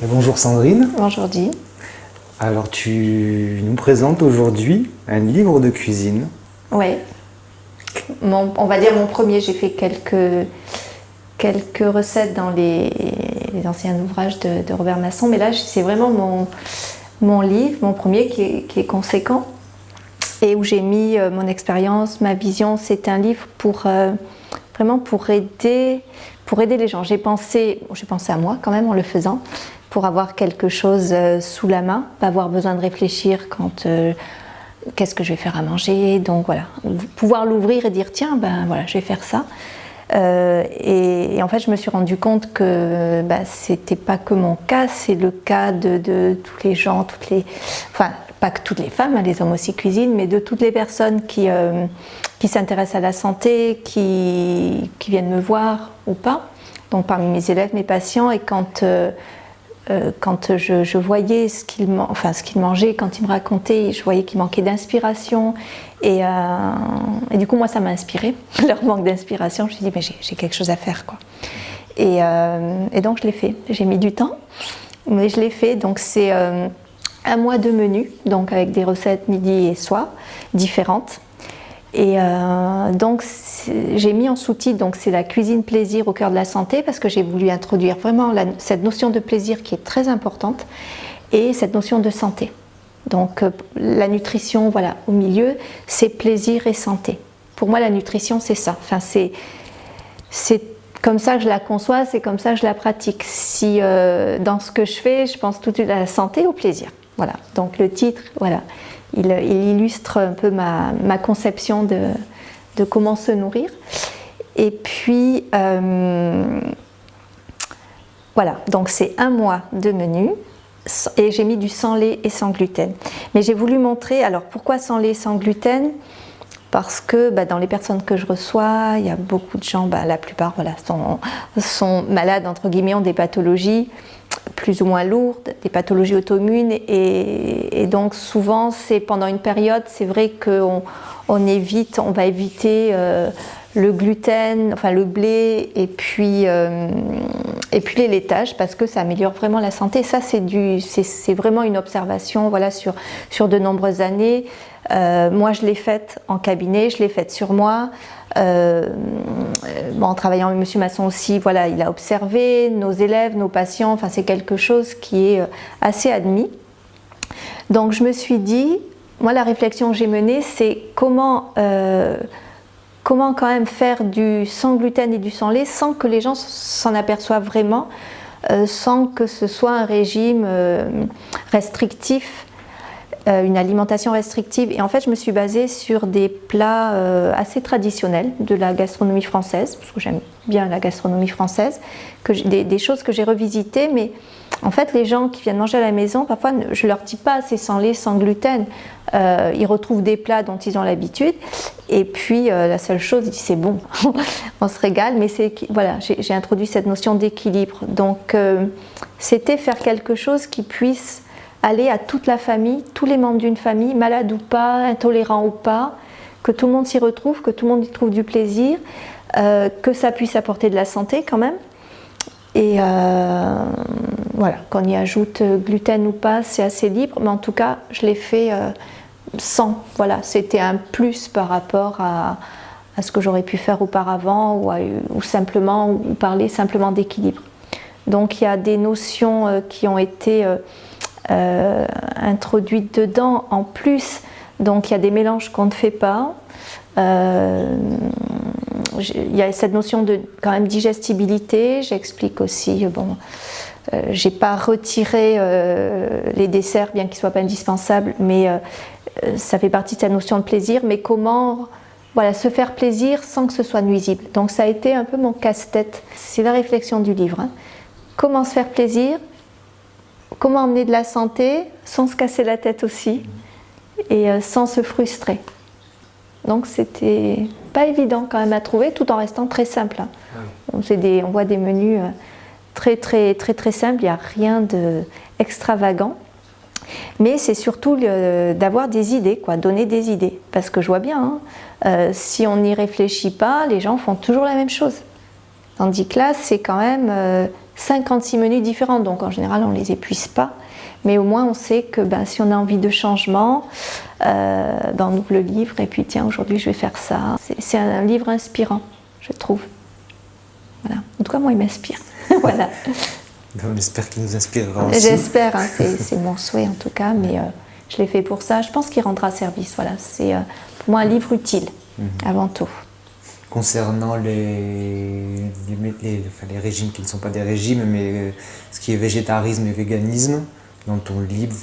Bonjour Sandrine. Bonjour Guy. Alors tu nous présentes aujourd'hui un livre de cuisine. Oui. On va dire mon premier, j'ai fait quelques recettes dans les anciens ouvrages de Robert Masson, mais là c'est vraiment mon livre, mon premier qui est conséquent et où j'ai mis mon expérience, ma vision. C'est un livre vraiment pour aider les gens. J'ai pensé à moi quand même en le faisant, pour avoir quelque chose sous la main, pas avoir besoin de réfléchir quand qu'est-ce que je vais faire à manger. Donc voilà, pouvoir l'ouvrir et dire tiens, ben voilà, je vais faire ça. Et en fait, je me suis rendu compte que c'était pas que mon cas, c'est le cas de tous les gens, enfin pas que toutes les femmes, hein, les hommes aussi cuisinent, mais de toutes les personnes qui s'intéressent à la santé, qui viennent me voir ou pas. Donc parmi mes élèves, mes patients, et quand je voyais ce qu'ils mangeaient, quand ils me racontaient, je voyais qu'ils manquaient d'inspiration. Et du coup, moi, ça m'a inspirée, leur manque d'inspiration. Je me suis dit, mais j'ai quelque chose à faire, quoi. Et donc, je l'ai fait. J'ai mis du temps, mais je l'ai fait. Donc, c'est un mois de menu, donc avec des recettes midi et soir différentes. Et donc j'ai mis en sous-titre, donc c'est la cuisine plaisir au cœur de la santé, parce que j'ai voulu introduire vraiment cette notion de plaisir qui est très importante et cette notion de santé. Donc la nutrition, voilà, au milieu, c'est plaisir et santé. Pour moi, la nutrition, c'est ça. Enfin, c'est comme ça que je la conçois, c'est comme ça que je la pratique. Si dans ce que je fais, je pense tout de suite à la santé, au plaisir. Voilà. Donc le titre, voilà. Il illustre un peu ma conception de comment se nourrir. Et puis, voilà, donc c'est un mois de menu et j'ai mis du sans lait et sans gluten. Mais j'ai voulu montrer, alors pourquoi sans lait et sans gluten ? Parce que dans les personnes que je reçois, il y a beaucoup de gens, la plupart voilà, sont malades, entre guillemets, ont des pathologies plus ou moins lourdes, des pathologies auto-immunes, et donc souvent c'est pendant une période, c'est vrai qu'on va éviter le gluten, enfin le blé, et puis les laitages, parce que ça améliore vraiment la santé. Ça c'est vraiment une observation, voilà, sur de nombreuses années. Moi je l'ai faite en cabinet, je l'ai faite sur moi. En travaillant avec M. Masson aussi, voilà, il a observé nos élèves, nos patients, enfin c'est quelque chose qui est assez admis. Donc je me suis dit, moi la réflexion que j'ai menée, c'est comment quand même faire du sans gluten et du sans lait sans que les gens s'en aperçoivent vraiment, sans que ce soit un régime restrictif, une alimentation restrictive. Et en fait, je me suis basée sur des plats assez traditionnels de la gastronomie française, parce que j'aime bien la gastronomie française, des choses que j'ai revisitées, mais en fait, les gens qui viennent manger à la maison, parfois, je leur dis pas c'est sans lait, sans gluten. Ils retrouvent des plats dont ils ont l'habitude, et puis la seule chose, ils disent c'est bon, on se régale, mais voilà, j'ai introduit cette notion d'équilibre. Donc, c'était faire quelque chose qui puisse aller à toute la famille, tous les membres d'une famille, malades ou pas, intolérants ou pas, que tout le monde s'y retrouve, que tout le monde y trouve du plaisir, que ça puisse apporter de la santé quand même. Et voilà, qu'on y ajoute gluten ou pas, c'est assez libre, mais en tout cas, je l'ai fait sans. Voilà, c'était un plus par rapport à ce que j'aurais pu faire auparavant, ou simplement, ou parler simplement d'équilibre. Donc il y a des notions qui ont été introduite dedans en plus, donc il y a des mélanges qu'on ne fait pas. Il y a cette notion de quand même digestibilité. J'explique aussi, j'ai pas retiré les desserts, bien qu'ils soient pas indispensables, mais ça fait partie de cette notion de plaisir. Mais comment, voilà, se faire plaisir sans que ce soit nuisible. Donc ça a été un peu mon casse-tête. C'est la réflexion du livre. Hein. Comment se faire plaisir? Comment emmener de la santé sans se casser la tête aussi, et sans se frustrer. Donc c'était pas évident quand même à trouver, tout en restant très simple. Hein. On voit des menus très très très très simples, il n'y a rien d'extravagant. Mais c'est surtout d'avoir des idées, quoi, donner des idées. Parce que je vois bien, hein, si on n'y réfléchit pas, les gens font toujours la même chose. Tandis que là, c'est quand même 56 menus différents, donc en général on ne les épuise pas, mais au moins on sait que si on a envie de changement, on ouvre le livre et puis tiens, aujourd'hui je vais faire ça. C'est un livre inspirant, je trouve. Voilà. En tout cas, moi il m'inspire. Voilà. On espère qu'il nous inspirera aussi. J'espère, hein, c'est mon souhait en tout cas, mais je l'ai fait pour ça. Je pense qu'il rendra service. Voilà. C'est pour moi un livre utile, avant tout. Concernant les régimes qui ne sont pas des régimes, mais ce qui est végétarisme et véganisme, dans ton livre...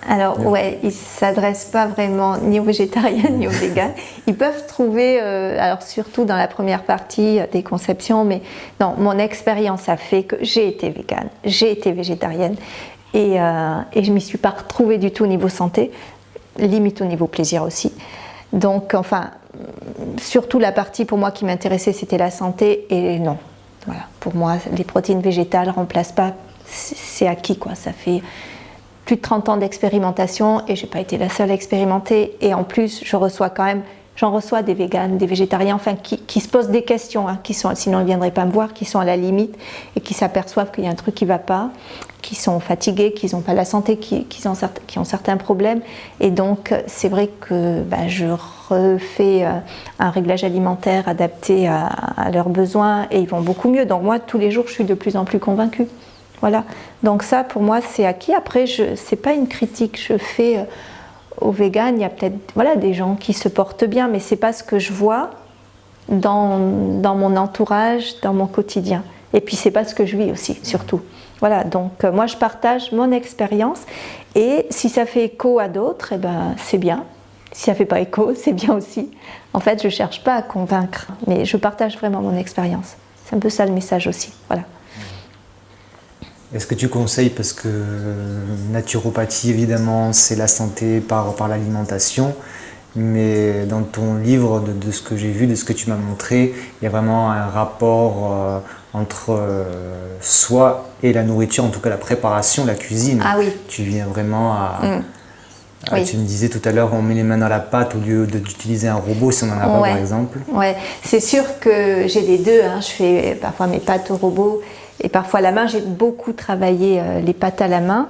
Alors ouais, ils ne s'adressent pas vraiment ni aux végétariens ni aux véganes. Ils peuvent trouver, alors surtout dans la première partie des conceptions, mais non, mon expérience a fait que j'ai été végane, j'ai été végétarienne et je ne m'y suis pas retrouvée du tout au niveau santé, limite au niveau plaisir aussi. Donc enfin, surtout la partie pour moi qui m'intéressait, c'était la santé et non. Voilà, pour moi, les protéines végétales ne remplacent pas, c'est acquis quoi, ça fait plus de 30 ans d'expérimentation et je n'ai pas été la seule à expérimenter et en plus j'en reçois des véganes, des végétariens, enfin qui se posent des questions, hein, sinon ils ne viendraient pas me voir, qui sont à la limite et qui s'aperçoivent qu'il y a un truc qui ne va pas, qui sont fatigués, qui n'ont pas la santé, qui ont certains problèmes et donc c'est vrai que je refais un réglage alimentaire adapté à leurs besoins et ils vont beaucoup mieux, donc moi tous les jours je suis de plus en plus convaincue. Voilà, donc ça pour moi c'est acquis. Après, c'est pas une critique, je fais aux véganes, il y a peut-être des gens qui se portent bien, mais c'est pas ce que je vois dans mon entourage, dans mon quotidien. Et puis c'est pas ce que je vis aussi, surtout. Voilà, donc moi je partage mon expérience et si ça fait écho à d'autres, c'est bien. Si ça fait pas écho, c'est bien aussi. En fait, je cherche pas à convaincre, mais je partage vraiment mon expérience. C'est un peu ça le message aussi, voilà. Est-ce que tu conseilles, parce que naturopathie évidemment c'est la santé par l'alimentation, mais dans ton livre, de ce que j'ai vu, de ce que tu m'as montré, il y a vraiment un rapport entre soi et la nourriture, en tout cas la préparation, la cuisine. Ah oui. Tu viens vraiment oui. Tu me disais tout à l'heure, on met les mains dans la pâte au lieu d'utiliser un robot si on en a pas par exemple. Ouais, c'est sûr que j'ai les deux, hein. Je fais parfois mes pâtes au robot. Et parfois à la main, j'ai beaucoup travaillé les pâtes à la main.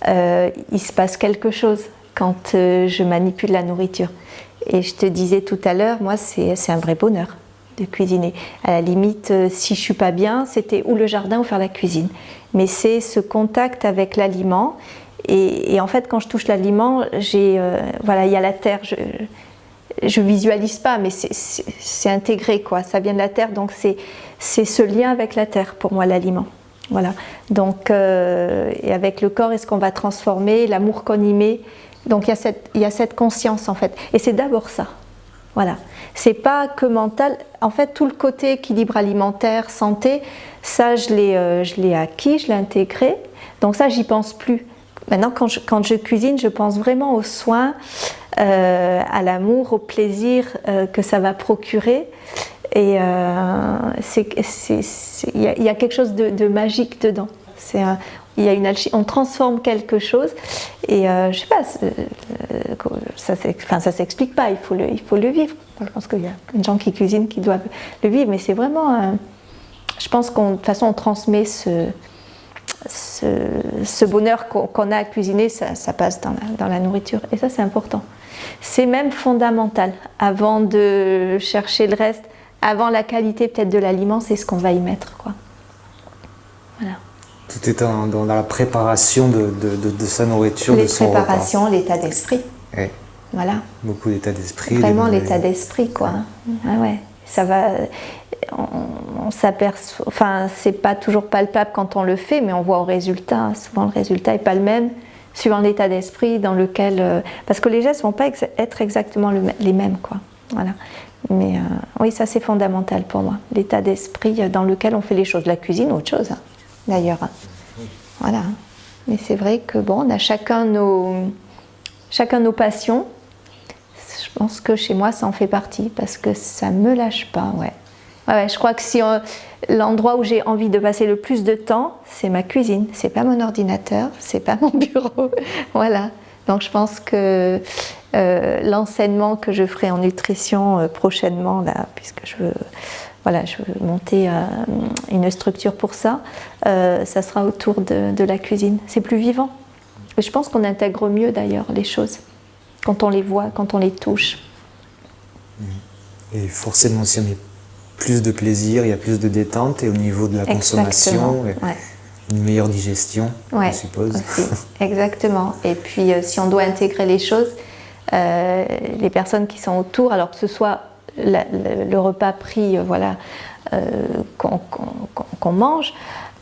Il se passe quelque chose quand je manipule la nourriture. Et je te disais tout à l'heure, moi c'est un vrai bonheur de cuisiner. À la limite, si je ne suis pas bien, c'était ou le jardin ou faire la cuisine. Mais c'est ce contact avec l'aliment. Et en fait, quand je touche l'aliment, il y a la terre. Je visualise pas, mais c'est intégré quoi. Ça vient de la terre, donc c'est ce lien avec la terre pour moi l'aliment. Voilà. Donc et avec le corps, est-ce qu'on va transformer l'amour qu'on y met. Donc il y a cette conscience en fait. Et c'est d'abord ça. Voilà. C'est pas que mental. En fait, tout le côté équilibre alimentaire, santé, ça je l'ai acquis, je l'ai intégré. Donc ça, j'y pense plus. Maintenant, quand je cuisine, je pense vraiment aux soins, à l'amour, au plaisir que ça va procurer. Et il y a quelque chose de magique dedans. Il y a une alchimie, on transforme quelque chose. Et je sais pas, ça s'explique pas. Il faut le vivre. Je pense qu'il y a plein de gens qui cuisinent qui doivent le vivre, mais c'est vraiment. Je pense de toute façon, on transmet ce bonheur qu'on a à cuisiner, ça passe dans la nourriture. Et ça, c'est important. C'est même fondamental. Avant de chercher le reste, avant la qualité peut-être de l'aliment, c'est ce qu'on va y mettre, quoi. Voilà. Tout est dans la préparation de sa nourriture, de son repas. Les préparations, l'état d'esprit. Oui. Voilà. Beaucoup d'état d'esprit. Vraiment l'état d'esprit, quoi. Ah ouais. Ça va. On s'aperçoit. Enfin, c'est pas toujours palpable quand on le fait, mais on voit au résultat. Souvent, le résultat n'est pas le même, suivant l'état d'esprit dans lequel. Parce que les gestes ne vont pas être exactement les mêmes, quoi. Voilà. Mais oui, ça c'est fondamental pour moi. L'état d'esprit dans lequel on fait les choses. La cuisine, autre chose, hein, d'ailleurs. Voilà. Mais c'est vrai que bon, on a chacun nos passions. Je pense que chez moi, ça en fait partie parce que ça me lâche pas, ouais. Ouais, je crois que l'endroit où j'ai envie de passer le plus de temps, c'est ma cuisine. C'est pas mon ordinateur, c'est pas mon bureau. Voilà. Donc je pense que l'enseignement que je ferai en nutrition prochainement, là, puisque je veux voilà, je veux monter une structure pour ça, ça sera autour de la cuisine. C'est plus vivant. Et je pense qu'on intègre mieux d'ailleurs les choses quand on les voit, quand on les touche. Et forcément, si on met plus de plaisir, il y a plus de détente, et au niveau de la consommation, une meilleure digestion, je suppose. Aussi. Exactement. Et puis, si on doit intégrer les choses, les personnes qui sont autour, alors que ce soit le repas pris, qu'on mange,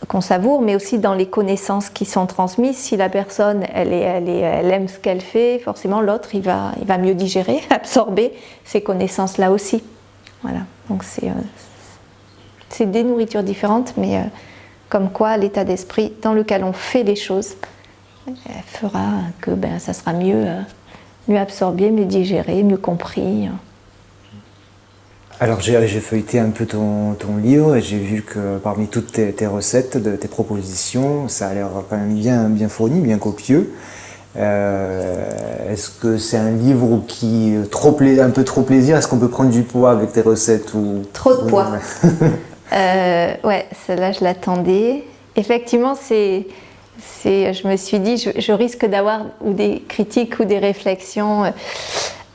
qu'on savoure, mais aussi dans les connaissances qui sont transmises. Si la personne, elle aime ce qu'elle fait, forcément l'autre, il va mieux digérer, absorber ces connaissances-là aussi. Voilà. Donc c'est des nourritures différentes, mais comme quoi l'état d'esprit dans lequel on fait les choses fera que ça sera mieux absorbé, mieux digéré, mieux compris. Alors j'ai feuilleté un peu ton livre et j'ai vu que parmi toutes tes recettes, tes propositions, ça a l'air quand même bien fourni, bien copieux. Est-ce que c'est un livre qui un peu trop plaisir? Est-ce qu'on peut prendre du poids avec tes recettes ou... Trop de poids. Ouais, celle-là je l'attendais. Effectivement, je me suis dit, je risque d'avoir ou des critiques ou des réflexions.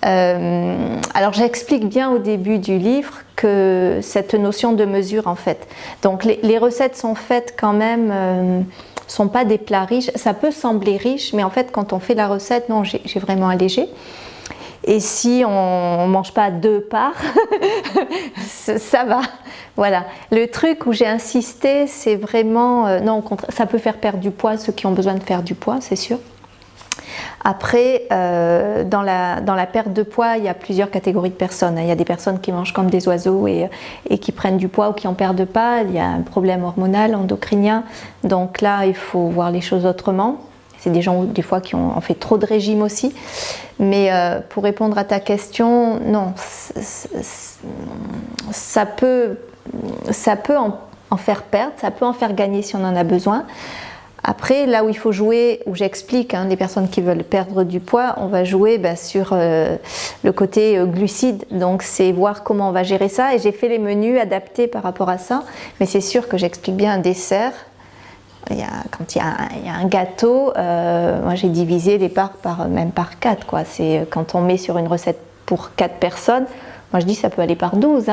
Alors j'explique bien au début du livre que cette notion de mesure en fait. Donc les recettes sont faites quand même, sont pas des plats riches. Ça peut sembler riche, mais en fait quand on fait la recette, non, j'ai vraiment allégé. Et si on mange pas 2 parts, ça va. Voilà. Le truc où j'ai insisté, c'est vraiment, non, au contraire, ça peut faire perdre du poids ceux qui ont besoin de faire du poids, c'est sûr. Après, dans la perte de poids, il y a plusieurs catégories de personnes. Il y a des personnes qui mangent comme des oiseaux et qui prennent du poids ou qui en perdent pas. Il y a un problème hormonal, endocrinien. Donc là, il faut voir les choses autrement. C'est des gens, des fois, qui ont fait trop de régime aussi. Mais pour répondre à ta question, non. Ça peut en faire perdre, ça peut en faire gagner si on en a besoin. Après, là où il faut jouer, où j'explique, les personnes qui veulent perdre du poids, on va jouer sur le côté glucides. Donc, c'est voir comment on va gérer ça. Et j'ai fait les menus adaptés par rapport à ça. Mais c'est sûr que j'explique bien un dessert. Quand il y a un gâteau, moi j'ai divisé les parts même par 4. C'est quand on met sur une recette pour 4 personnes. Moi je dis ça peut aller par 12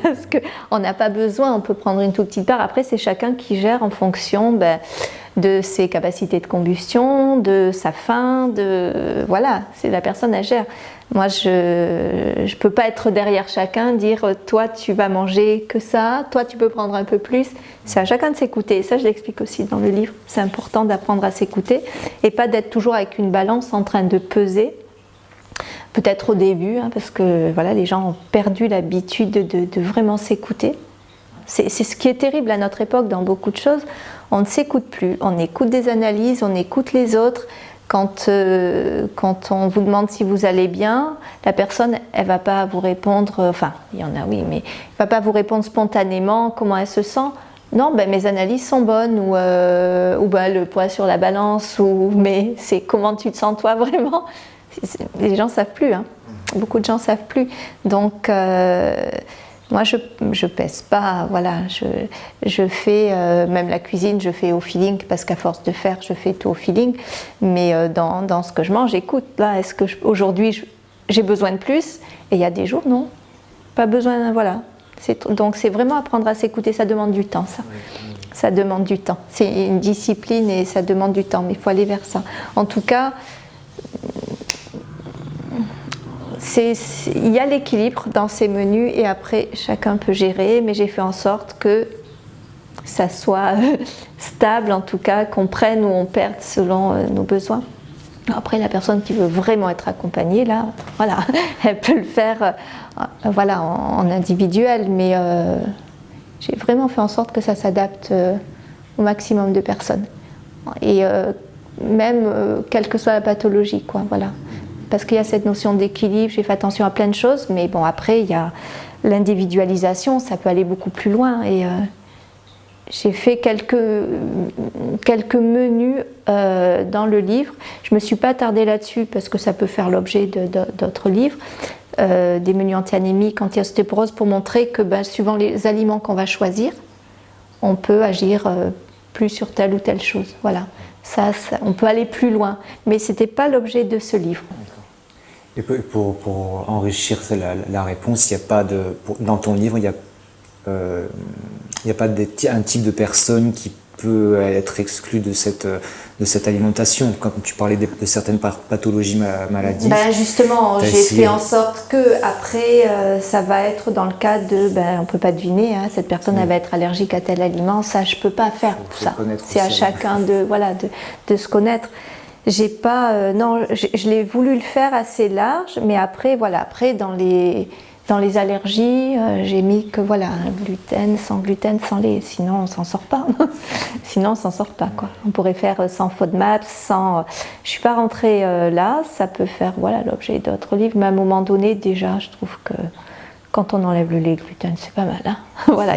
parce qu'on n'a pas besoin, on peut prendre une toute petite part. Après c'est chacun qui gère en fonction de ses capacités de combustion, de sa faim, voilà, c'est la personne à gère. Moi je peux pas être derrière chacun, dire toi tu vas manger que ça, toi tu peux prendre un peu plus. C'est à chacun de s'écouter, ça je l'explique aussi dans le livre. C'est important d'apprendre à s'écouter et pas d'être toujours avec une balance en train de peser. Peut-être au début, parce que voilà, les gens ont perdu l'habitude de vraiment s'écouter. C'est ce qui est terrible à notre époque dans beaucoup de choses. On ne s'écoute plus, on écoute des analyses, on écoute les autres. Quand on vous demande si vous allez bien, la personne, elle ne va pas vous répondre, enfin, il y en a oui, mais elle ne va pas vous répondre spontanément comment elle se sent. Non, mes analyses sont bonnes, ou le poids sur la balance, mais c'est comment tu te sens toi vraiment. Les gens ne savent plus, beaucoup de gens ne savent plus. Donc, moi, je pèse pas, voilà, je fais, même la cuisine, je fais au feeling, parce qu'à force de faire, je fais tout au feeling. Mais dans ce que je mange, j'écoute. Là, est-ce que aujourd'hui, j'ai besoin de plus? Et il y a des jours, non, pas besoin, voilà. Donc, c'est vraiment apprendre à s'écouter, ça demande du temps, ça. Ça demande du temps. C'est une discipline et ça demande du temps, mais il faut aller vers ça. En tout cas, il y a l'équilibre dans ces menus et après chacun peut gérer, mais j'ai fait en sorte que ça soit stable, en tout cas qu'on prenne ou on perde selon nos besoins. Après la personne qui veut vraiment être accompagnée, là, voilà, elle peut le faire voilà, en individuel, mais j'ai vraiment fait en sorte que ça s'adapte au maximum de personnes. Et même quelle que soit la pathologie, quoi, voilà. Parce qu'il y a cette notion d'équilibre, j'ai fait attention à plein de choses, mais bon, après, il y a l'individualisation, ça peut aller beaucoup plus loin. Et j'ai fait quelques menus dans le livre. Je ne me suis pas attardée là-dessus, parce que ça peut faire l'objet d'autres livres. des menus anti-anémiques, anti-ostéoporose, pour montrer que suivant les aliments qu'on va choisir, on peut agir plus sur telle ou telle chose. Voilà, ça, on peut aller plus loin, mais ce n'était pas l'objet de ce livre. Et pour enrichir la réponse, il y a pas dans ton livre, il n'y a pas un type de personne qui peut être exclu de cette alimentation. Quand tu parlais de certaines pathologies, maladies. Justement, j'ai fait en sorte que après, ça va être dans le cas de, on ne peut pas deviner, hein, cette personne elle va être allergique à tel aliment, ça je ne peux pas faire tout ça. C'est à chacun de se connaître. J'ai pas, non, je l'ai voulu le faire assez large, mais après, après dans les allergies, j'ai mis que gluten, sans lait, sinon on s'en sort pas. Sinon on s'en sort pas, quoi. On pourrait faire sans FODMAP, sans. Je suis pas rentrée là, ça peut faire l'objet d'autres livres, mais à un moment donné déjà, je trouve que quand on enlève le lait gluten, c'est pas mal, hein.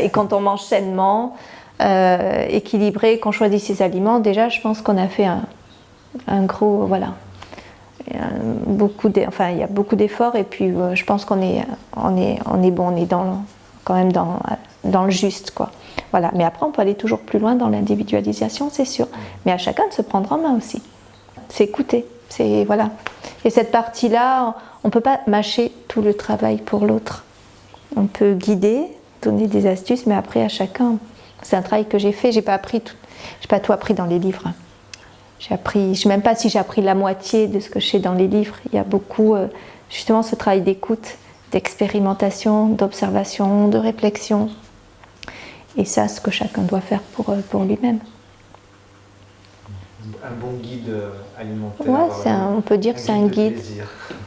Et quand on mange sainement, équilibré, qu'on choisit ses aliments, déjà je pense qu'on a fait un gros, il y a beaucoup d'efforts, et puis je pense qu'on est bon, on est quand même dans le juste, quoi. Mais après on peut aller toujours plus loin dans l'individualisation, c'est sûr, mais à chacun de se prendre en main aussi, c'est écouter, et cette partie là, on peut pas mâcher tout le travail pour l'autre, on peut guider, donner des astuces, mais après à chacun, c'est un travail que j'ai fait, j'ai pas tout appris dans les livres. J'ai appris, je ne sais même pas si j'ai appris la moitié de ce que je sais dans les livres. Il y a beaucoup, justement, ce travail d'écoute, d'expérimentation, d'observation, de réflexion. Et ça, ce que chacun doit faire pour lui-même. Un bon guide alimentaire. Ouais, on peut dire que c'est un guide.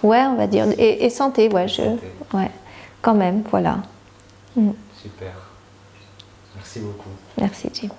Ouais, on va dire. Et santé, quand même, voilà. Super. Merci beaucoup. Merci, Jim.